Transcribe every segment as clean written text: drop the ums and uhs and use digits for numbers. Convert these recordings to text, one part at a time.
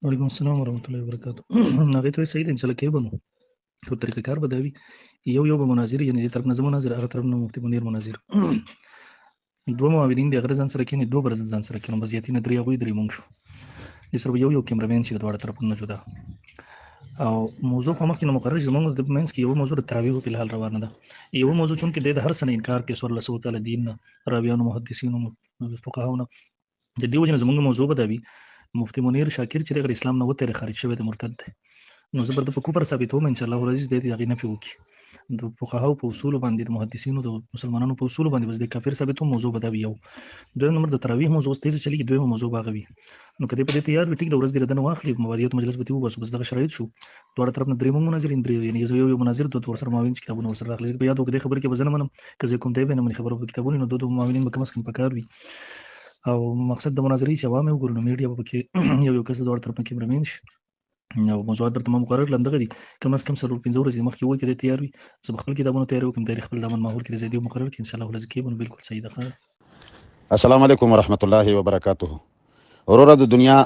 وعلیکم السلام ورحمۃ اللہ وبرکاتہ. هغه ته صحیح دی انشاءالله کې بنو خو طریقه کار به دا وي یو به مناظر یعنی دې طرف نه زه مناظر هغه طرف نه مفتي منیر مناظر دوه معاونین دي هغه ځان سره کېني دوه بر ځان سره کېنو بس یتي نه درې هغوی درې مونږ شو دې سره یو کیمرامین چې دواړه طرفونه جدا او موضوع خو مخکې نه مقرر زمونږ د مینس کې یو موضوع د تراویح په الحال روانه ده یو موضوع چون کې د هر سنه انکار کې سور الله تعالی دین نه راویانو محدثینو فقهاونو د دې وجه نه زمونږ موضوع به دا وي مفتی منیر شاکر چې د اسلام نه وته خارج شوی د مرتد دی نو زه به په کوپر ثابتوم ان شاء الله ورځ دې هغه نه پیوکي د فقهاو په اصول باندې د محدثینو د مسلمانانو په اصول باندې بس د کافر ثابتوم موضوع به دا وي یو دویم نمبر د تراویح موضوع ستې چلیږي دویم موضوع باغوي نو کدی په دې تیار وي ټیک د ورځ دې نه واخلي مبادیت مجلس به تیو بس دغه شرایط شو دوه طرف نه درې مونږ مناظر درې یعنی یو مناظر دوه ورسره ماوین کتابونه ورسره راخلي په یاد وکړي خبر کې بزنه منم که زه کوم دی به نه خبرو په کتابونو نو دوه ماوینین به کم از کم پکار وي او مقصد د مناظرې چې عوام وګورو نو میډیا به کې یو کس د دوه طرف نه کیمرامین شي او موضوعات درته مقرر لندغه دي کم از کم سره 15 ورځې مخکې وای کړي تیار وي زه خپل کتابونه تیار وکم تاریخ خپل دامن ماحول کې زیاتې مقرر کړي ان شاء الله ولز کې بالکل صحیح ده. السلام علیکم ورحمت الله وبرکاته. وروره د دنیا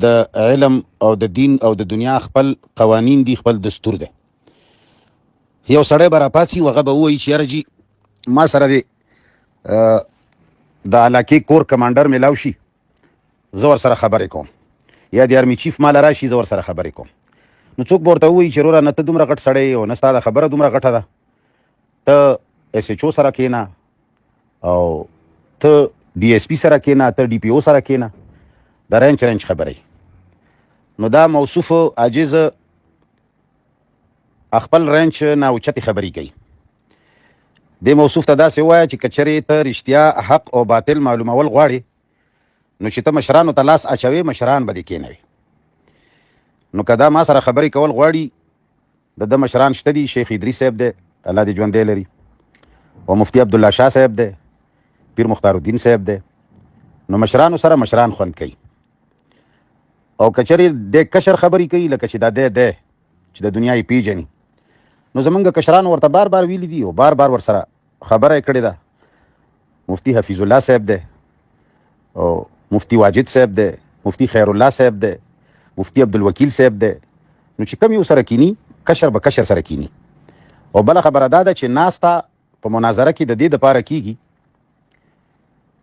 د علم او د دین او د دنیا خپل قوانین دي خپل دستور دی. یو سړی به راپاڅي هغه به ووایي چې یاره جي ما سره دی د علاقې کور کمانډر میلاو شي زه ورسره خبرې کوم یا د آرمي چیف ماله راشي زه ورسره خبرې کوم. نو څوک به ورته ووایي چې وروره نه ته دومره غټ سړی او نه ستا د خبره دومره غټه ده ته اس ایچ او سره کښېنه او ته ډي اس پي سره کښېنه ته ډي پي او سره کښېنه د رینچ خبرې نو دا موصوف عاجز خپل رینچ نه اوچتې خبرې کوي. دې موصوف ته داسې ووایه چې که چېرې ته رښتیا حق او باطل معلومول غواړې نو چې ته مشرانو ته لاس اچوې مشران به دې کېنوي. نو که دا ما سره خبرې کول غواړي د مشران شته دي شیخ ادریس صاحب دی الله دې ژوندی لري او مفتی عبدالله شاه صاحب دی پیر مختار الدین صاحب دی نو مشرانو سره مشران خوند کوي او که چېرې د کشر خبرې کوي لکه چې دا دی چې د دنیا یې پیژني نو زمونږ کشرانو ورته بار بار ویلي دي او بار بار ورسره خبره یې کړې ده. مفتی حفیظ الله صاحب دی او مفتی واجد صاحب دی مفتی خیر الله صاحب دی مفتی عبدالوکیل صاحب دی نو چې کوم یو سره کینی کشر به کشر سره کینی. او بله خبره دا ده چې ناستا په مناظره کې د دې دپاره کیږي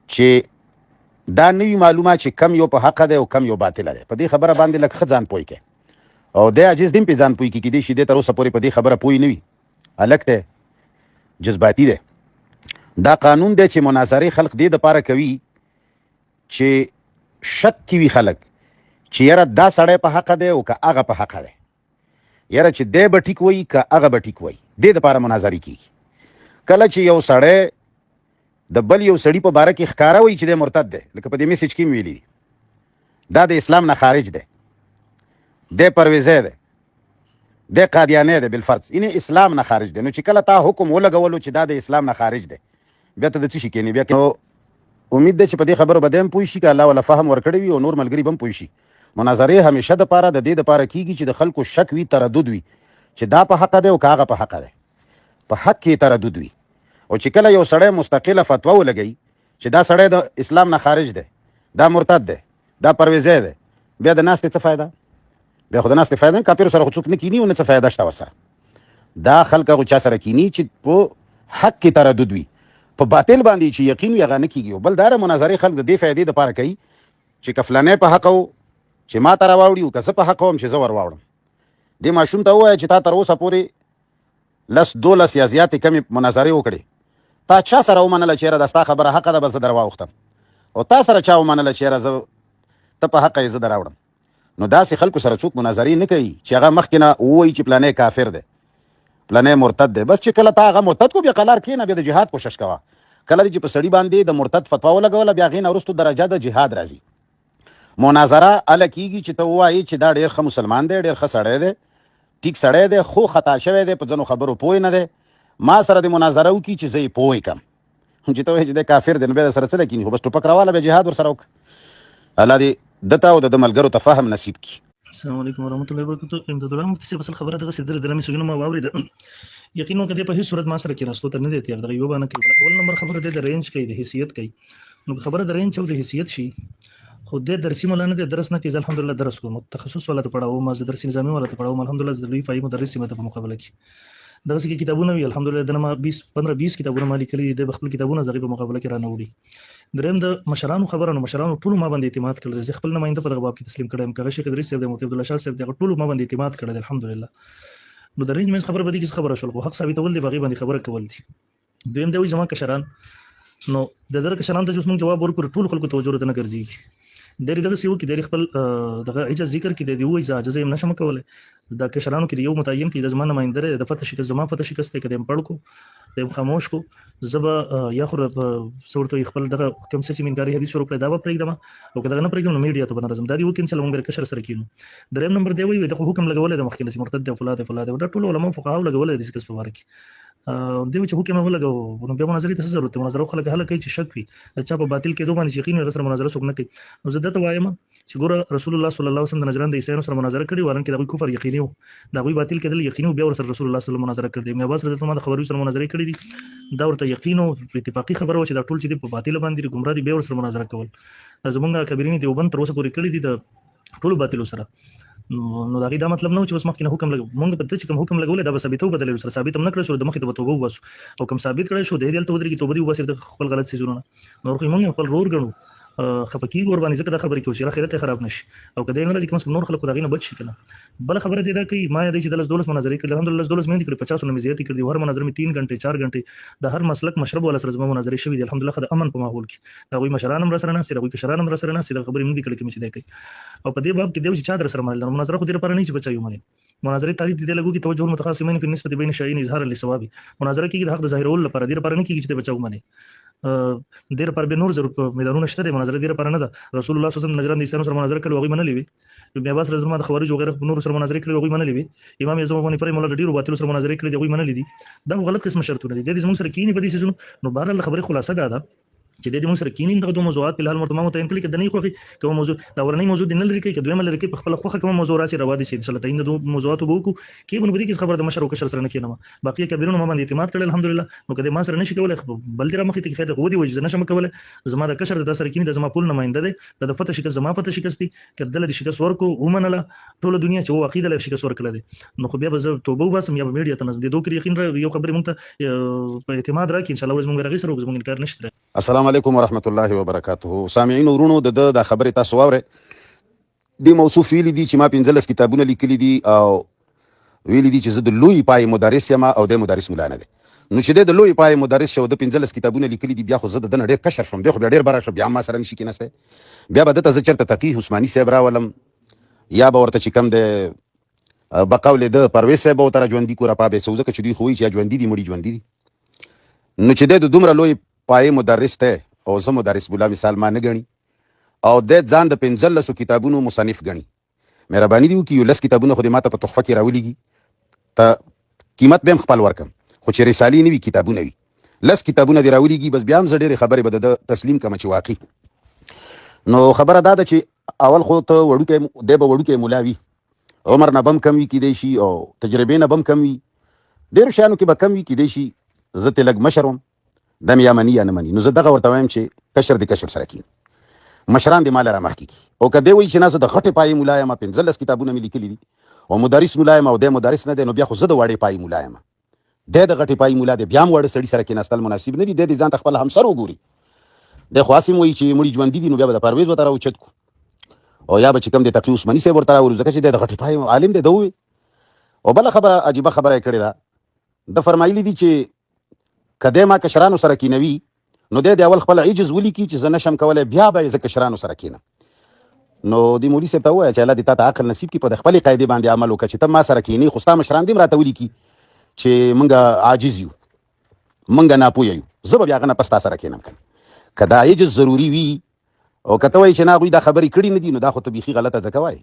چې دا نوي معلومه چې کم یو په حقه دی او کم یو باطله دی په دې خبره باندې لږ ښه ځان پوی کړي او دی عاجز دیم پې ځان پوی کړي کیدای شي دې تر اوسه پورې په دې خبره پوی نه وي هلک دی جذباتي دی. دا قانون دی چې مناظرې خلق دې دپاره کوي چې شک کې وي خلک چې یاره دا سړی په حقه دی او که هغه په حقه دی یاره چې دی به ټیک وایي که هغه به ټیک وایي دې دپاره مناظرې کېږي. کله چې یو سړی د بل یو سړي په باره کې ښکاره وایي چې دی مرتد دی لکه په دې میسیج کې مې ویلي دا د اسلام نه خارج دی دی پرویزی دی دی قادیانی دی بالفرض این اسلام نه خارج دی. نو چې کله تا حکم ولګولو چې دا د اسلام نه خارج دی بیا ته د څه شي کېنې بیا نو امید ده چې په دې خبرو به دی هم پوه شي که الله والا فهم ورکړی وي او نور ملګري به هم پوه شي. مناظرې همیشه دپاره د دې دپاره کېږي چې د خلکو شک وي تردد وي چې دا په حقه دی او که هغه په حقه دی په حق کې تردد وي او چې کله یو سړی مستقله فتوا ولګوي چې دا سړی د اسلام نه خارج دی دا مرتد دی دا پرویزی دی بیا د ناستې څه فایده بیا خو د ناستې فایده نه کاپیرو سره خو څوک نه کیني او نه څه فایده شته ورسره. دا خلک هغو چا سره کیني چې په حق کې تردد وي په باطل باندې چې یقین وي هغه نه کېږي. بل دا مناظرې خلک د دې فایدې دپاره کوي چې که فلانی په حق و چې ما ته راواوړي او که زه په حق وم چې زه ور واوړم. دې ماشوم ته ووایه چې تا تر اوسه پورې 10-12 یا زیاتې کمې مناظرې وکړې تا چا سره ومنله چې یاره دا ستا خبره حقه ده به زه در واوښتم او تا سره چا ومنله چې یاره زه ته په حقه یې زه در راوړم. نو داسې خلکو سره څوک مناظرې نه کوي چې هغه مخکې نه ووایي چې پلانی کافر دی پلانی مرتد دی بس چې کله تا هغه مرتد کو بیا قلار کښېنه بیا د جهاد کوشش کوه. کله چې په سړي باندې د مرتد فتوا ولګوله بیا هغې نه وروستو درجه د جهاد راځي. مناظره هله کېږي چې ته ووایې چې دا ډېر ښه مسلمان دی ډېر ښه سړی دی ټیک سړی دی خو خطا شوی دی په ځینو خبرو پوه نه دی ما سره د مناظره وکړي چې زه یې پوه کړم چې ته وایې چې دی کافر دی نو بیا در سره څه لکېني خو بس ټوپک راواله بیا جهاد ورسره وکړه. الله دې ده ته او د ملګرو ته فهم نصیب کړي. السلام علیکم ورحمۃ اللہ وبرکاتہ. امدادالله مفتی صاحب اصل خبره دغه سیدل د لمې سګنو ما واورېده یقینا کدی په هیڅ صورت ما سره کې راستو ته نه دی تیار دغه یو باندې کوي. اول نمبر خبره د رینج کوي د حیثیت کوي نو خبره د رینج او د حیثیت شي خو د درسي مولانا د درس نه کې الحمدلله درس کوم تخصص ولا ته پڑھاو ما درس نظامی ولا ته پڑھاو الحمدلله د لوی فای مدرس مته په مقابله کې دغه کې کتابونه وی الحمدلله د ما 15-20 کتابونه ما لیکلي د خپل کتابونه زغی په مقابله کې را نوړي دریم د مشرانو خبرانو مشرانو ټول ما باندې اعتماد کړل زه خپل نماینده په دغه باب کې تسلیم کړم کغه شیخ ادریس صاحب د مفتی عبدالله شاه صاحب دغه ټول ما باندې اعتماد کړل الحمدلله نو درې مې خبره بدی کې خبره شول خو حق ثابتول دی باغی باندې خبره کول دي دویم دوی زما کشران نو د درک کشران ته موږ جواب ورکړو ټول خلکو توجه ته نه ګرځي د دغه سیو کې د خپل دغه اجازه ذکر کې د وای اجازه یې نشم کوله د کشرانو کې یو متعین کې د زمانه مایندره د فتح شکست زما فتح شکست کې د پړکو د خاموش کو زبا یا خو صورت خپل دغه کوم څه چې منګاری حدیث ورو کړی دا به پرېږدم او کله نه پرېږدم نو میډیا ته بنرزم دا دی وکین چې موږ کشر سره کینو دریم نمبر دی وای د حکم لګول د مخکې چې مرتد فلاد دا ټول علماء فقهاو لګول د کس په واره کې دی چې حکم ولګو نو به مناظره ته ضرورت مناظره خلک هله کوي چې شک وي چې په باطل کې دوه باندې یقین سره مناظره څوک نه کوي نو زه دته وایم چې ګوره رسول الله صلی الله علیه وسلم د نجران د عیسایانو سره مناظره کړې ورن کې د کفر یقیني وو دا غوي باطل کېدل یقیني بیا ور سره رسول الله صلی الله علیه وسلم مناظره کړې مې عباس رضی الله عنه خبرو سره مناظره کړې دي دا ورته یقین او اتفاقی خبره و چې دا ټول چې په باطل باندې ګمرا دي بیا ور سره مناظره کول زمونږ کبیرین دیوبند تر اوسه پورې کړې دي د ټول باطل سره نو دا غي دا مطلب نه چې اوس مخکې حکم لګو مونږ په چې کوم حکم لګول دا به ثابتو بدلې سره ثابت هم نه کړو د مخې ته توبه وباسو او کوم ثابت کړی شو د دې ته ودرې کې توبه دی وباسي د خپل غلط سيزونه نور خو مونږ خپل رور غنو خپکی ور باندې ځکه دا خبرې کوي چې اخرت خراب نشي او کله نه چې کوم نور خلکو دا غي نه بچ شي کنه بل خبره دی دا کوي ما د دلس دولس مناظره کړل الحمدلله دولس مې کړې 50 نه زیاتې کړې هر مناظره مې 3 غنټه 4 غنټه د هر مسلک مشرب ولا سره زما مناظره شوې دي الحمدلله خدای امن په ماحول کې دا غوي مشران هم سره نه سره غوي کشران هم سره نه سره خبرې مې کړې کې مې دی کوي او په دې باب کې دی چې چا در سره مناظره خو دې لپاره نه چې بچایو منه مناظره تعریف دي لګو کې توجه متخصصین په نسبت بین شایین اظهار للثواب مناظره کې د حق د ظاهرول لپاره دې لپاره نه کېږي چې بچاو منه ډیر پر به نور ضرورت میدانونه شته مناظره ډیر پر نه ده رسول الله صلی الله علیه وسلم نجران د عیسایانو سره مناظره کړو هغه منلې وي ابن عباس رضی الله عنه د خوارج او غیره نور سره مناظره کړو هغه منلې وي امام اعظم ابن فرای مولا ډیرو باطل سره مناظره کړې هغه منلې دي دا غلط قسم شرطونه دي د زموږ سره کینی په دې سيزونو نو بهر خبره خلاصه ده چې د دې موږ سره کینیم دغه دوه موضوعات په حال مرتمه متعین کړي کده نه خوخي کوم موضوع دا ورنۍ موضوع د نه لري کې دویمه لري کې په خپل خوخه کوم موضوع راځي روا دي چې صلی الله علیه وسلم موضوعات وګو کې بنو بدی کې خبره د مشر او کشر سره نه کینم باقي کبیرونو ما باندې اعتماد کړل الحمدلله نو کده ما سره نشي کولای بل تر مخې ته خیر غو دي وجه نشم کولای زما د کشر د سره کینی د زما پول نماینده ده د فتح شکست زما فتح شکستی کده د شکست ورکو ومنله ټول دنیا چې و عقیده له شکست ورکړه دي نو خو بیا به توبه وباسم یا میډیا ته نه د دوه یقین یو خبره مونږ ته په اعتماد راکې ان شاء الله ورځ مونږ راغی سره زموږ انکار نشته السلام علیکم ورحمت الله وبرکاته سامعین ورونو د خبرې تاسو واوره د موصوف ویلي دي چې ما 15 کتابونه لیکلي دي او ویلي دي چې زه د لوی پای مدرس یم او د مدرس مولانا دی نو چې د لوی پای مدرس شو د 15 کتابونه لیکلي دي بیا خو زه د ډېر کشر شوم دی خو بیا ډېر بار شو بیا ما سره نشي کېناسته بیا به دته زه چرته تقی عثماني صاحب راولم یا به ورته چې کم د بقول د پرویز صاحب او تر ژوندۍ کو را پابه څوزه چې دوی خو چې ژوندۍ دي مړي ژوندۍ دي نو چې د دومره لوی پای مدرس ته او زه مدرس بولا مثال ما نه غني او د ځان د 15 کتابونو مصنف غني مهرباني دی وکي یو لس کتابونه خو د ماته په تحفه کې راولېږي ته قیمت به خپل ورکم خو چې رسالې نه وي کتابونه وي لس کتابونه دی راولېږي بس بیا هم زه ډېرې خبرې به د تسلیم کم چې واقعي نو خبره دا ده چې اول خو ته وړوکی مولا وي عمر نه بم کم وي کیدای شي او تجربې نه بم کم وي ډېرو شیانو کې به کم وي کیدای شي زه ترې لږ مشر وم دا مې یا مني یا نه مني نو زه دغه ورته وایم چې کشر د کشر سره کېږي مشران د مال را مخکې کی او کده وی چې ناسو د غټه پای مولا یم 15 کتابونه مې لیکلي دي او مدرس مولا یم او د مدرس نه دی نو بیا خو زه د وړې پای مولا یم د غټه پای مولا دی بیا وړ سړی سره کې نستل مناسب نه دي د ځان خپل همسر وګوري د خاصم وی چې مړي ژوند دي نو بیا د پرویز وته راوچت کو او یا به چې کم د تقی عثماني صاحب ورته راوړو ځکه چې د غټه پای عالم دی دوی او بل خبره عجیبه خبره کړې ده د فرمایلی دي چې کده ما کشرانو سره کینوي نو د اول خپل عجز ولیکي چې زه نشم کولای بیا به ز کشرانو سره کینم نو دی مولوی صاحب ته وایي چې الله دې تا ته عقل نصیب کړي په خپل قاعده باندې عمل وکړي چې ته ما سره کینی خو ستا مشران دې راته ولیکي چې مونږه عاجز یو مونږه ناپوه یو زه به بیا غنه پستا سره کینم کدا عجز ضروری وي او کته وایي چې نا غوي دا خبرې کړي نه دي نو دا خو ته بيخي غلطه ځکه وایي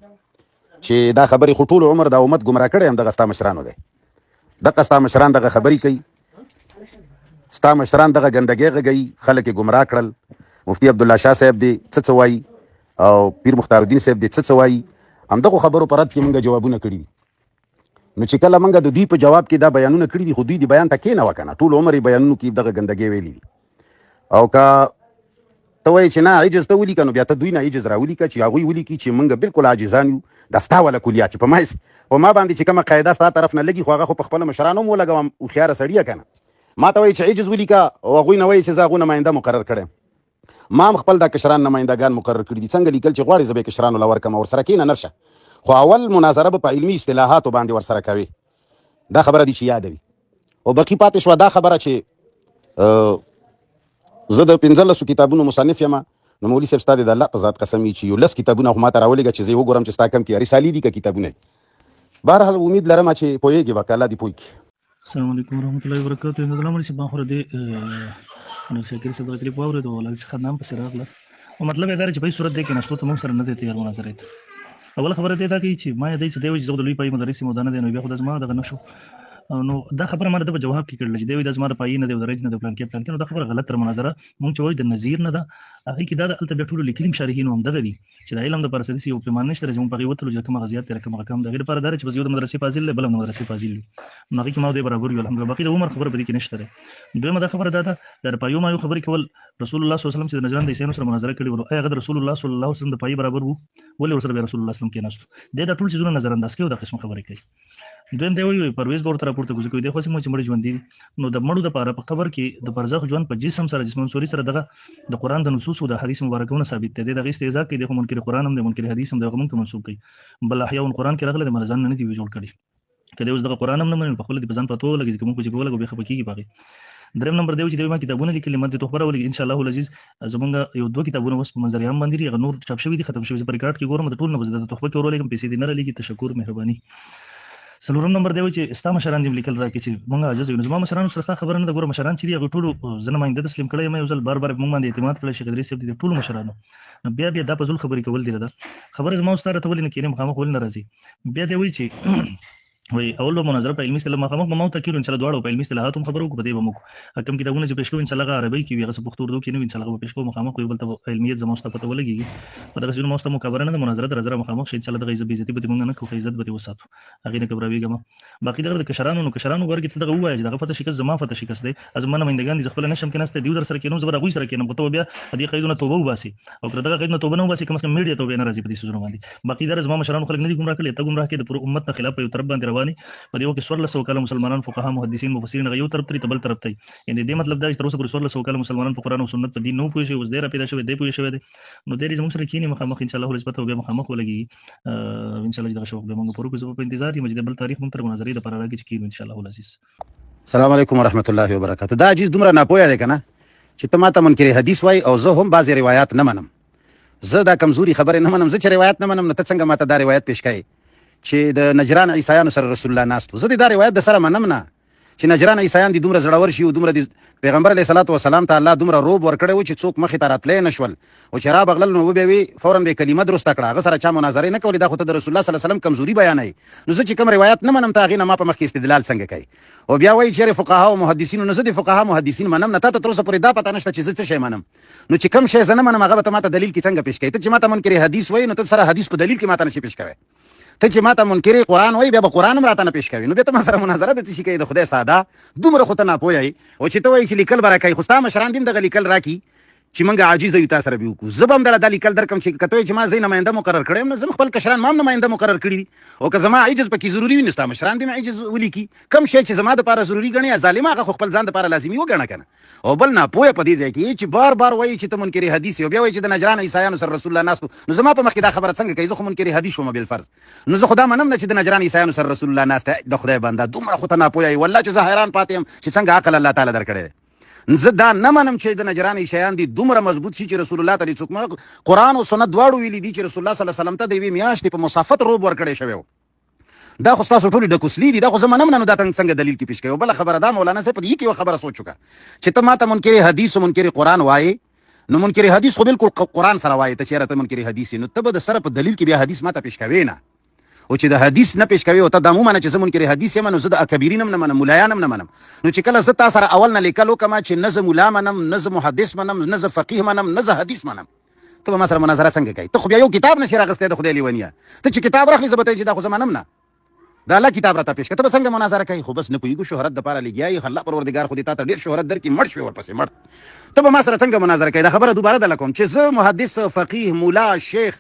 چې دا خبرې خو ټول عمر د امت گمراه کړي هم دغه ستا مشرانو دی دغه ستا مشران دغه خبرې کوي ستا مشران دغه ګندګي غږی خلک گمراه کړل مفتی عبدالله شاه صاحب دی څه وایي او پیر مختار الدین صاحب دی څه وایي هم دغه خبرو پرد کې موږ جوابونه کړي نو چې کله موږ د دې په جواب کې دا بیانونه کړي دي خو دوی د بیان ته کې نه وکنه ټول عمر بیانونو کې دغه ګندګي ویلي دي او کا ته وایې چې نه عجز ته ولیکه نو بیا ته دوی نه عجز راولیکه چې هغوی ولیکي چې موږ بالکل عاجزان یو دا ستا وله کلیات چې په ما باندې چې کومه قاعده ستا طرف نه لګي خو هغه خو په خپله مشرانو هم ولګوم هوښیاره سړي که نه ما ته وایي چې عجز ولیکه او هغوی نه وایي چې زه هغو نماینده مقرر کړی ما هم خپل دا کشران نمایندګان مقرر کړي دي څنګه لیکل چې غواړې زه به یې کشرانو له ورکړم ورسره کښېنه نرشه خو اول مناظره به په علمي اصطلاحاتو باندې ورسره کوي دا خبره دي چې یادوي او بقي پاتې شوه دا خبره چې زه د 15 کتابونو مصنف یم نو مولوي صاحب ستا د الله په ذات قسم چې یو 10 کتابونه خو ما ته راولېږه چې زه یې وګورم چې ستا کم کې رسالې دي که کتابونه بهرحال امید لرم چې پوهېږې به که الله دې پوه کړي. السلام علیکم ورحمۃ اللہ وبرکاتہ. مدلم علی صاحب خو دې نو شکر صاحب د کلیپ واورېدو ولل څخه نام پسې راغله او مطلب یې دا چې په صورت دی کې نشو ته موږ سره نه دی تیار مناظره ته اول خبره دی دا چې ما دې چې دی چې زه د لوی پای مدرسې مودانه دی نو بیا خو د زما دغه نشو نو دا خبره ما د جواب کې کړل چې دی د زما د پای نه دی درج نه د پلان کې نو دا خبره غلط تر مناظره مونږ چې وایي د نظیر نه ده هغه کې دا د الته ټولو لیکلي شارحین هم دغه دي چې د علم د پرسدي یو پیمانه نشته چې مونږ په وته چې کوم غزيات تر کوم رقم د غیر پر دار چې بس یو د مدرسې فاضل له بل مدرسې فاضل نو هغه کې ما د برابر یو الحمدلله باقي د عمر خبره پدې کې نشته دوی دا خبره ده د پایو ما یو خبرې کول رسول الله صلی الله علیه وسلم چې د نجران د عیسایانو سره مناظره کړې و هغه رسول الله صلی الله علیه وسلم د پای برابر وو ولې ورسره رسول الله صلی الله علیه وسلم کې نشته د ټول چیزونو نظر انداز کوي دا قسم خبرې کوي دویم دی وی پرویز ګور تر راپورته کوي دی خو سم چې مړ ژوند دي نو د مړو د پاره په قبر کې د برزخ ژوند په جسم سره جسم منصوري سره دغه د قران د نصوص او د حدیث مبارکونه ثابت دي دغه استهزاء کوي د منکر قران هم د منکر حدیث هم دغه مونږ منسوب کوي بل احیا قران کې راغله د مرزان نه دی جوړ کړي کله اوس دغه قران هم نه منل په خپل د بزن پتو لګي کوم کو چې په لګو به خبريږي باغي دریم نمبر دی چې دوی ما کتابونه لیکلي مده توخبره ولګي ان شاء الله العزيز زمونږ یو دوه کتابونه وس په منظر عام باندې غ نور چاپ شوی دي ختم شوی په ریکارډ کې ګورم د ټول نه بزده توخبه کې ورولګم پیسې دي نه لګي تشکر مهرباني سلورم نمبر دی چې استا مشران دې لیکل راکې چې مونږه عجز یو زما مشران سره خبره نه ده ګوره مشران چې هغه ټول زنه ماینده تسلیم کړی مې یوزل بار مونږ باندې اعتماد کړی شیخ ادریس دې ټول مشرانو بیا دا په ځل خبرې کول دي دا خبره زما ستاره ته ولې نه کینم خامخ ول نه راځي بیا دی وی چې وای اول مناظره په علمي اصطلاح مخامخ به مو تکیر ان شاء الله دواړو په علمي اصطلاحات هم خبرو کو په دې به مو کوم کتابونه چې پېښ کوو ان شاء الله عربی کې ویغه پښتو اردو کې نو ان شاء الله به پېښ کوو مخامخ یو بل ته علمیت زموږ ته پته ولګي په دغه ځینو موږ ته مقابله نه مناظره درزره مخامخ شي ان شاء الله دغه عزت به موږ نه کوو عزت به وساتو هغه نه کبرويګم باقي دغه کشرانو نو کشرانو ورګه ته دغه وایي چې دغه فتح شکست زما فتح شکست دی از منه مندگان دي خپل نشم کې نسته دی در سره کې نو زبر غوي سره کې نو ته بیا دې قیدونه توبه وباسي او کړه دغه قیدونه توبه نه وباسي کوم څه میډیا توبه نه راځي په دې سوزونه باندې باقي در زما مشرانو خلک نه دي ګمراه کړي ته ګمراه کې د پر امت خلاف په یو طرف باندې رواني په دې کې 1600 کاله مسلمانان فقها محدثین مفسرین غيو طرف ته بل طرف ته یعنی دې مطلب دا چې تر اوسه پر 1600 کاله مسلمانان په قران او سنت په دین نو پوښي اوس ډیر پیدا شوی دی پوښي شوی دی نو ډیر زموږ سره کینی مخامخ ان شاء الله ولې پته وګه مخامخ ولګي ان شاء الله دا شوق به موږ پرو کو په انتظار یې مجد بل تاریخ موږ تر مناظرې لپاره راګي چې کینو ان شاء الله العزيز. السلام علیکم ورحمت الله وبرکاته. دا عجیز دومره ناپوهه دی کنه چې ته ماته منکر حدیث وای او زه هم بعضی روایت نه منم زه دا کمزوري خبره نه منم زه چې روایت نه منم نو ته څنګه ماته دا روایت پېښ کړي چې د نجران عیسایانو سره رسول الله ناستو زه دا روایت د سره منم نه چې نجران عیسایان دي دومره زړور شي او دومره د پیغمبر علیه الصلاۃ والسلام ته الله دومره روب ورکړی و چې څوک مخې ته راتللی نشول او چې را بغلل نو وبیا وی فورا به کلمه درسته کړه هغه سره چا مناظرې نه کولې دا خو ته د رسول الله صلی الله علیه وسلم کمزوري بیانوي نو زه چې کوم روایت نه منم ته هغې نه ما په مخ کې استدلال څنګه کوي او بیا وایي چېرې فقها او محدثینو نو زه د فقها محدثین منم نه تا ته تر اوسه پورې دا پته نشته چې زه څه شی منم نو چې کوم شی زه نه منم هغه به ته ما ته دلیل کې څنګه پېښ کوي ته چې ما ته منکر حدیث وایي نو ته سره حدیث په دلیل کې ما ته نشي پېښ کوی ته چې ماته منکر قرآن وایي بیا به قرآن هم راته نه پېښ کوي نو بیا ته ما سره مناظره د څه شي کوي د خدای ساده دومره خو ته ناپوهه یې او چې ته وایي چې لیکل به راکوي خو ستا مشران دې هم دغه لیکل راکړي چې موږ عاجزه یو تا سره به وکړو زه به هم دله دا لیکل درکړم چې که ته وایې چې ما زه نماینده مقرر کړی یم نو زه خپل کشران ما هم نماینده مقرر کړي دي او که زما عجز پکې ضروري وي نو ستا مشران دې مې عجز ولیکي کوم شی چې زما دپاره ضروري ګڼي ظالم هغه خو خپل ځان دپاره لازمي وګڼه که نه او بل ناپوهه په دې ځای کې چې بار بار وایي چې ته منکر حدیث یې او بیا وایي چې د نجران عیسایانو سره رسول الله ناستو نو زما په مخ کې دا خبره څنګه کوي زه خو منکر حدیث شوم بالفرض نو زه خو دا منم نه چې د نجران عیسایانو سره رسول الله ناسته د خدای بنده دومره خو ته ناپوهه یې والله چې زه حیران پاتې یم چې څنګه عقل الله تعالی درکړی دی زه دا نه منم چې د نجران عیسایان دي دومره مضبوط شي چې رسول الله ته څوک قرآن او سنت دواړو ویلي دي چې رسول الله صلی الله علیه وسلم ته د یوې میاشتې په مسافت روب ورکړی شوی و دا خو ستاسو ټولې ډکوسلي دي دا خو زه منم نه نو دا څنګه دلیل کې پېښ کوي او بله خبره دا مولانا صاحب په دې کې یوه خبره سوچ وکړه چې ته ماته منکر حدیث او منکر قرآن وایې نو منکر حدیث خو بالکل قرآن سره وایې ته چېرې ته منکر حدیث یې نو ته به د سره په دلیل کې بیا حدیث ماته پېښ کوې نه او چې د حدیث نه پېښ کوي او ته دا مو منه چې زه منکر حدیث یم نو زه د اکبرین هم نه منم ملایان هم نه منم نو چې کله زه تا سره اول نه لیکل وکړم چې نه زه ملا منم نه زه محدث منم نه زه فقیه منم نه زه حدیث منم ته به ما سره مناظره څنګه کوي ته خو بیا یو کتاب نشي راغستی د خدای لیونیه ته چې کتاب راخلې زه به ته چې دا خو زه منم نه دا الله کتاب راته پیش کړه ته څنګه مناظره کوي خو بس نه پوهیږو شهرت د پاره لګیای الله پروردگار خو دې تا ته ډیر شهرت درکې مړ شوی ورپسې مړ ته به ما سره څنګه مناظره کوي دا خبره دوباره د لکم چې زه محدث فقيه مولا شیخ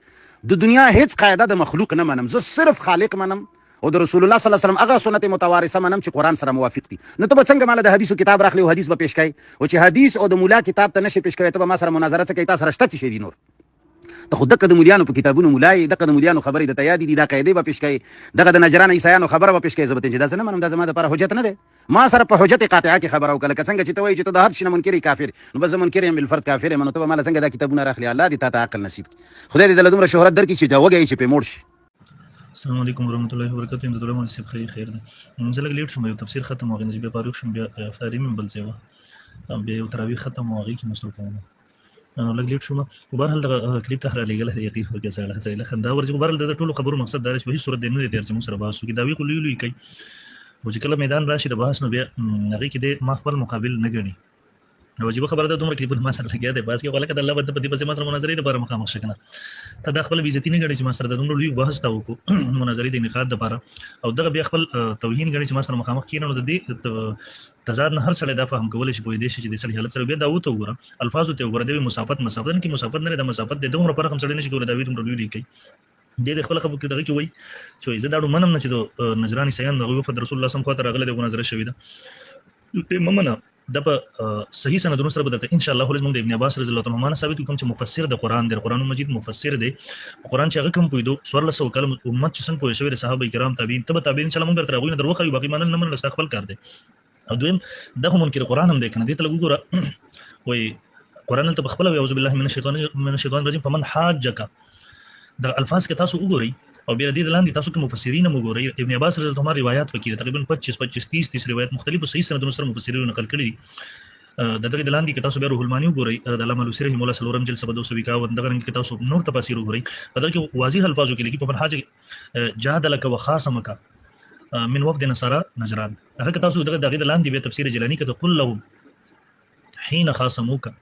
د دنیا هیڅ قاعده د مخلوق نه منم زه صرف خالق منم او د رسول الله صلی الله علیه وسلم هغه سنت متوارثه منم چې قران سره موافق دي نو ته به څنګه مال د حدیثو کتاب راخلی او حدیث به پیش کوي او چې حدیث او د مولا کتاب ته نشي پیش کوي ته به ما سره مناظره څه کوي تاسو سره شته چې دي نور ته خو دغه د مليانو په کتابونو مولای دغه د مليانو خبرې د تیادی دي دا قاعده به پیش کوي دغه د نجران عیسایانو خبره به پیش کوي زبته چې دا څه نه منم دا زما د لپاره حجت نه ده ما سره په حجت قاطعه کې خبره وکړه څنګه چې ته وایي چې ته د هر شي نه منکر کافر نو بس منکر یم بالفرض کافر یم نو ته مال څنګه دا کتابونه راخلی الله دې تا عقل نصیب خدای دې د لدمره شهرت درکې چې دا وګړي چې په موړ شي. السلام علیکم ورحمۃ اللہ وبرکاتہ د دولمو نصیب خیر ده زه لږ لیټ شوم یو تفسیر ختم وغه نسبه فاروق شوم بیا افطاری من بل ځای بیا یو تراویح ختم وغه کې مسلو کوم نو لږ لیټ شوم په بهر حال د کلیپ ته را لګل دی یقین وکړه چې له خندا ورځ په بهر حال د ټولو خبرو مقصد دا چې په هیڅ صورت دی نه دی چې موږ سره بحث وکړو دا وی خو لوی کوي او چې کله میدان راشي د بحث نو بیا هغه کې د ما خپل مقابل نه ګڼي نو واجب خبره ده دومره کلیپونه ما سره لګیا دی بس کې ولکه د الله په دې پسې ما سره مناظرې لپاره مخامخ شکنه ته د خپل بیزتی نه غړي چې ما سره د دومره لوی بحث تا وکړو مناظرې د نقاد لپاره او دغه بیا خپل توهین غړي چې ما سره مخامخ کینې نو د دې تضاد نه هر څه دا فهم کول شي په دې شي چې د سړي حالت سره بیا دا وته وګوره الفاظ ته وګوره د مسافت کې مسافت نه د مسافت د دومره پر هم سړي نشي کولای دا وی دومره لوی لیکي د خپل خبرو کې دغه کې وای چې زه دا منم نه چې د نجرانی سیان د رسول الله صلی الله علیه وسلم خاطر راغله د مناظره شوې ده ته ممنه د په صحیح سندونو سره بدلته ان شاء الله ولې موږ د ابن عباس رضی الله عنه ثابت کوم چې مفسر د قران دی قران مجید مفسر دی قران چې هغه کوم پویدو 1400 کلم امت چې څنګه پوه شوی د صحابه کرام تابعین تبع تابعین ان شاء الله موږ درته راغوي دروخه باقي مانن نه من استقبال کار دی او دویم دغه منکر قران هم دی کنه دې ته لګوره وای قران ته بخبل او اعوذ بالله من الشیطان الرجیم فمن حاجک د الفاظ کې تاسو وګورئ او بیا دې لاندې تاسو کوم مفسرین وګورئ ابن عباس رضی الله عنه روایت وکړي تقریبا 25 30 روایت مختلفو صحیح سندونو سره مفسرین نقل کړي دي دغه لاندې کې تاسو بیا روح المانی وګورئ د علامه لوسی رحمه الله سلورم جلد 752 دغه کې تاسو نور تفاسیر وګورئ په دغه کې واضح الفاظو کې لیکي په حاجه جهاد لك وخاصمك من وفد نصارى نجران هغه تاسو دغه لاندې به تفسیر جلانی کې تقول له حين خاصموك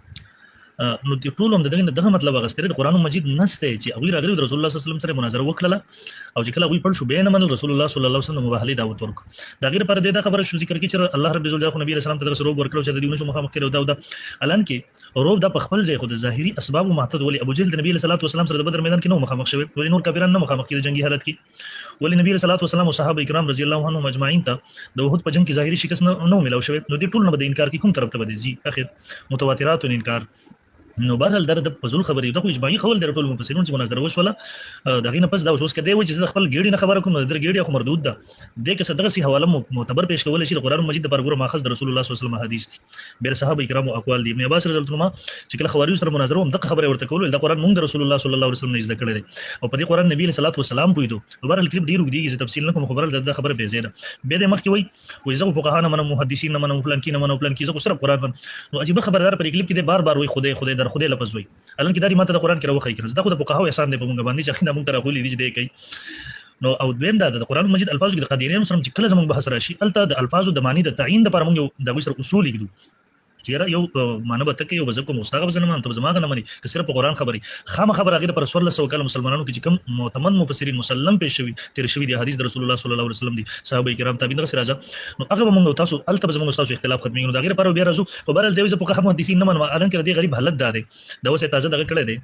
نو د ټول هم دغه مطلب غستره د قران مجید نسته چې هغه راغلی د رسول الله صلی الله علیه وسلم سره مناظره وکړه او چې کله هغه پړ شو به نه منل رسول الله صلی الله علیه وسلم مباهله دعوت ورکړه دا غیر پر دې دا خبره شو ذکر کی چې الله رب عزت نبی رسول الله ته سره ورکړو چې د دې نشو مخامخ کړو دا الان کې روب د خپل ځای خود ظاهری اسباب معتد ولی ابو جهل د نبی صلی الله علیه وسلم سره د بدر میدان کې نو مخامخ شوی ولی نور کافرانو نه مخامخ کړي جنگي حالت کې ولی نبی صلی الله علیه وسلم او صحابه کرام رضی الله عنهم اجمعین ته د وحد په جنگ کې ظاهری شکست نه ملو شوی نو دې ټول نه بده انکار کوم طرف ته بده زی اخر متواترات انکار نو بهر د فضول خبرې د اجماعي قول د ټول مفسرین چې مناظره وشوله دغه نه پس دا اوس کده و چې خپل ګیډي نه خبره کوم در ګیډي خو مردود ده د کې صدقه سي حواله معتبر پیش کول شي قرآن مجید د پرګور ماخذ د رسول الله صلی الله علیه وسلم حدیث دي بیر صحابه کرامو اقوال دي ابن عباس رضی الله عنه چې کله خوارج سره مناظره هم دغه خبره ورته کول د قرآن مونږ د رسول الله صلی الله علیه وسلم نه زده کړل او په دې قرآن نبی صلی الله علیه وسلم پویدو بهر الکلیپ ډیر وګړي چې تفصیل نه کوم خبره د خبره به زیاده به د مخ کې وای زه فقها نه منم محدثین نه منم فلان کې نه منم فلان کې زه صرف قرآن نو عجیب خبردار پر کلیپ کې بار وای خدای در خدای لفظ وای الان کې دا ماته د قران کې راوخی کړه دا خو د فقهاو احسان دی په موږ باندې چې اخینه موږ ته راغولي دي کوي نو او دویم دا د قران مجید الفاظو کې د قادریانو سره چې کله زموږ بحث راشي الته د الفاظو د معنی د تعین د پر موږ د سره اصول لیکو چې یو معنی به تکي یو بزکو مستغب زنه مان ته زماغه نه مني که صرف په قران خبري خامه خبر غیر پر رسول الله صلی الله علیه وسلم مسلمانانو کې چې کوم معتمد مفسرین مسلم پیش شوی تیر شوی د حدیث د رسول الله صلی الله علیه وسلم دي صحابه کرام تابعین سره راځه نو هغه موږ تاسو الته زموږ تاسو اختلاف ختمي نو دا غیر پر بیا راځو په بل دی چې په کوم حدیث نه من الان کې د غریب حالت ده دا اوسه تازه دغه کړه دی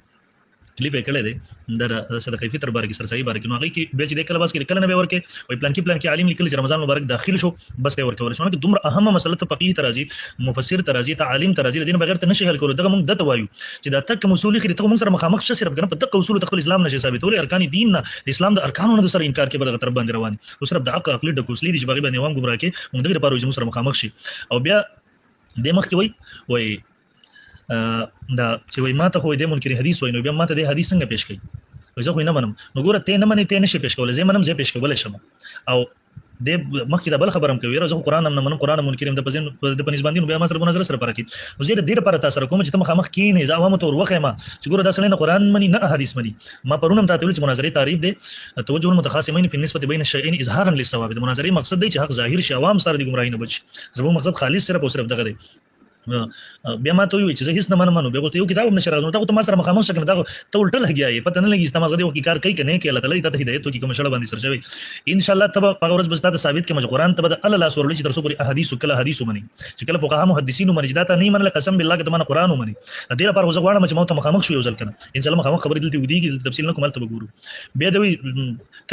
کلیپ کړه دی در صدقې فطر بارک سره صحیح بارک نو هغه کې به چې د کله بس کې کله نه به ورکه وای پلان کې عالم لیکل چې رمضان مبارک داخل شو بس ته ورکول شو نو دومره اهمه مسله ته فقيه ترازی مفسر ترازی تعلیم ترازی دین بغیر ته نشي حل کول دغه موږ دته وایو چې دا تک اصول خري ته موږ سره مخامخ شه صرف کنه په دغه اصول تخل اسلام نشي ثابتول ارکان دین نه اسلام د ارکانو نه سره انکار کې بل تر باندې روان او صرف د عقل د کوسلی دي چې باغی باندې وام ګمرا کې موږ دغه لپاره چې سره مخامخ شي او بیا د مخ کې وای دا چې وای ماته خو دې منکر حدیث وای نو بیا ماته دې حدیث څنګه پیش کړي زه خو نه منم نو ګوره ته نه منې ته نشي پیش کولای زه منم زه پیش کولای شم او د مخکې د بل خبرم کوي زه قرآن هم نه منم قرآن منکرم د پزین د پنځ باندې نو بیا ما سره مناظره سره پاره کی نو زه د دې لپاره تاسو کوم چې ته مخامخ کینې زه عوامو ته ورخه ما چې ګوره دا سړی نه قرآن مني نه حدیث مني ما پرونم ته ویل چې مناظره تعریف دی توجه المتخاصمین فی النسبه بین الشیئین اظهارا للصواب د مناظره مقصد دی چې حق ظاهر شي عوام سره د گمراهی نه بچ زموږ مقصد خالص صرف او صرف دغه دی بیا ما ته وی چې زه هیڅ نه منم بیا ته یو کتاب نشه راغلو ته ما سره مخامخ شکل دا ته الټه لګیای پته نه لګی استما غدي وکي کار کوي کنه کې الله تعالی ته هدایت وکي کوم شړه باندې سر شوی ان شاء الله تبه په ورځ بس ته ثابت کې قرآن ته الله لا سورل چې تر څو پوری احادیث کله حدیث مني چې کله فقها محدثین مني دا ته نه منل قسم بالله کې ته قرآن مني د دې لپاره وزه غواړم چې مو ته مخامخ شو یو ځل کنه ان شاء الله مخامخ خبرې دلته ودیږي تفصیل نه کومه ته وګورو بیا دوی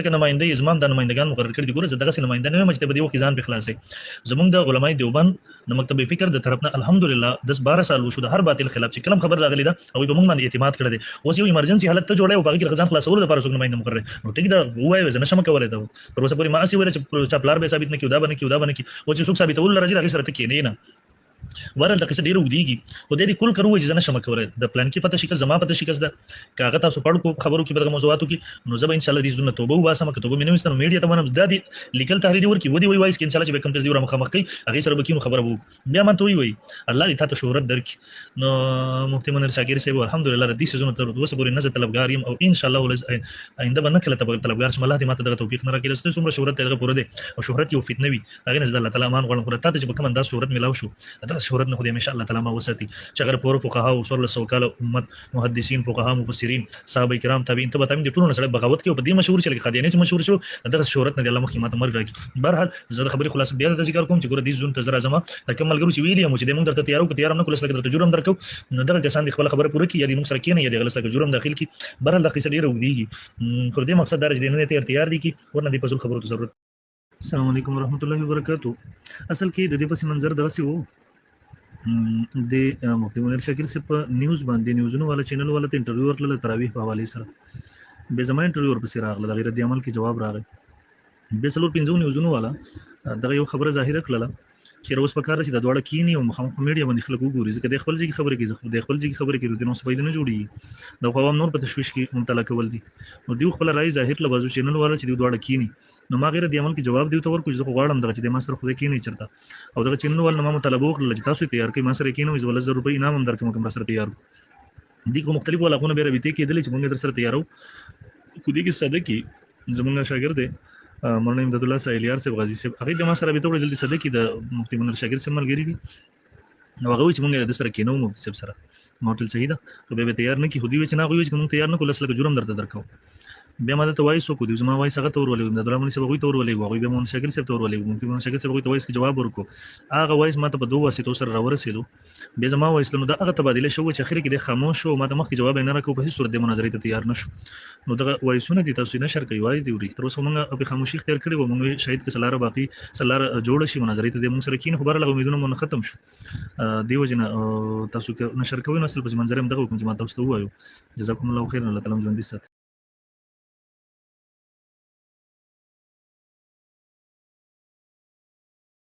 ته نمائنده زمام د نمائندگان مقرر کړي دي ګوره زه دغه نمائنده نه مجته بدیو خزان په خلاصې زمونږ د علماء دیوبند د مکتب فکر د طرفنا الحمدلله 10-12 سال وشو د هر باطل خلاف چې کلم خبر راغلی دا او به موږ باندې اعتماد کړی دی اوس یو ایمرجنسي حالت ته جوړه او باقي خزان خلاصول لپاره څنګه نمائنده مقرر نو ټیک دا وایي زه نشم کولای دا پر اوسه پوری ما اسی ویل چې پلار به ثابت نه کیو دا باندې کی او چې څوک ثابتول راځي راځي سره ته کې نه ورل د قصه ډیره ودیږي خو د دې کول کرو چې نه شم کولای د پلان کې پته شي زما پته شي کس دا کاغه تاسو پړ کو خبرو کې بدغه موضوعاتو کې نو زه به ان شاء الله دې زونه توبه وباسم که توبه مې نه وستنو میډیا ته ونم د دې لیکل تحریر ورکی ودی وای وایس کې ان شاء الله چې به کوم کس دی ور مخامخ کوي هغه سره به کینو خبره وو بیا مانته وی الله دې تاسو شهرت درک نو مفتي منیر شاکر صاحب الحمدلله ردی سيزونه تر اوسه پورې نه طلبګار یم او ان شاء الله ولز آینده به نه کله طلبګار شم الله دې ماته دغه توفیق نه راکړي چې څومره شهرت دغه پوره دی او شهرت یو فتنه وي هغه نه الله تعالی مان غواړم خو ته چې کوم انداز شهرت ملاو شو دا شهرت نه خو دې ان شاء الله تعالی ما وساتي چې اگر پور فقها او سور سوکاله امت محدثین فقها مفسرین صحابه کرام تابعین ته به دې ټول سره بغاوت کې په دې مشهور شي قادیانی چې مشهور شو دغه شهرت نه الله مخکې ماته مرګ راکړي بهرحال زه خبري خلاص بیا د ذکر کوم چې ګوره دې زون ته زرا زما تکمل ګرو چې ویلی مو چې موږ درته تیارو نه کولس لګره جرم درکو نو دغه کسان د خپل خبره پوره کی یا دې موږ سره کینې یا دې غلس لګره جرم داخل کی بهرحال د قصه ډیره ودیږي خو دې مقصد دا چې نه تیار دي کی ورنه دې په خبرو ضرورت السلام علیکم ورحمۃ اللہ وبرکاتہ اصل کې د دې پس منظر دغه سی وو د مفتی منیر شاکر سے په نیوز باندې نیوزونو والا چینل والا ته انټرویو ورکړل تراویح په حواله سره به زما انټرویو ورپسې راغله د غیر د عمل کې جواب راغی به څلور پنځو نیوزونو والا دغه یو خبره ظاهره کړله چې روز په کار چې د دوړه کینی او مخامخ میډیا باندې خلک وګوري ځکه د خپل ځای خبره کوي د خپل ځای خبره کوي د نو سپیډ نه جوړي د قوام نور په تشويش کې مبتلا کول دي نو دیو خپل رائے ظاهر لبازو چینل والا چې د دوړه کینی نو ما غیر د عمل کې جواب دیو تور کوم ځکه غواړم دغه چې د ما سره خو کینی چرته او دغه چینل والا ما مطالبه وکړل چې تاسو تیار کړئ ما سره کینو ز 1000 روپۍ انعام هم درکوم کوم سره تیار دي کوم مختلف ولا غونه به ربيته کېدل چې موږ در سره تیارو خو دې کې صدق کې زمونږ شاګرد مولانا امداد الله سایلیار صاحب غازی صاحب هغه د ما سره به ته وړل دي صدق کې د مفتی منیر شاګرد صاحب ملګری دي نو هغه چې موږ د سره کینو مفتی صاحب سره موټل صحیح ده که به تیار نه کی خو دې چې نه غوي چې موږ تیار نه کول لکه جرم درته درکو بیا ماده ته وایسو کو دي زما وایس هغه تور ولې د درمن صاحب غوي تور ولې غوي بیا مون شاګرد صاحب تور ولې مفتی منیر شاګرد صاحب غوي ته وایس کې جواب ورکو هغه وایس ماته په دوه واسطو سره راورسېدو بیا زما وایس نو دا هغه تبادله شو چې اخر کې د خاموش شو ماته مخکې جواب نه راکو په هیڅ صورت د مناظرې ته تیار نشو نو دغه وایسونه دي تاسو نه شر کوي وای دی تر اوسه موږ په خاموشي اختیار کړی و موږ شاید کې سلاره باقي سلاره جوړ شي مناظرې ته د موږ سره کین خبره لګو امیدونه مون ختم شو دیو جن تاسو نشر کوي نو اصل په منظر هم دغه کوم چې ما تاسو ته وایو جزاکم الله خیر الله تعالی ژوند دي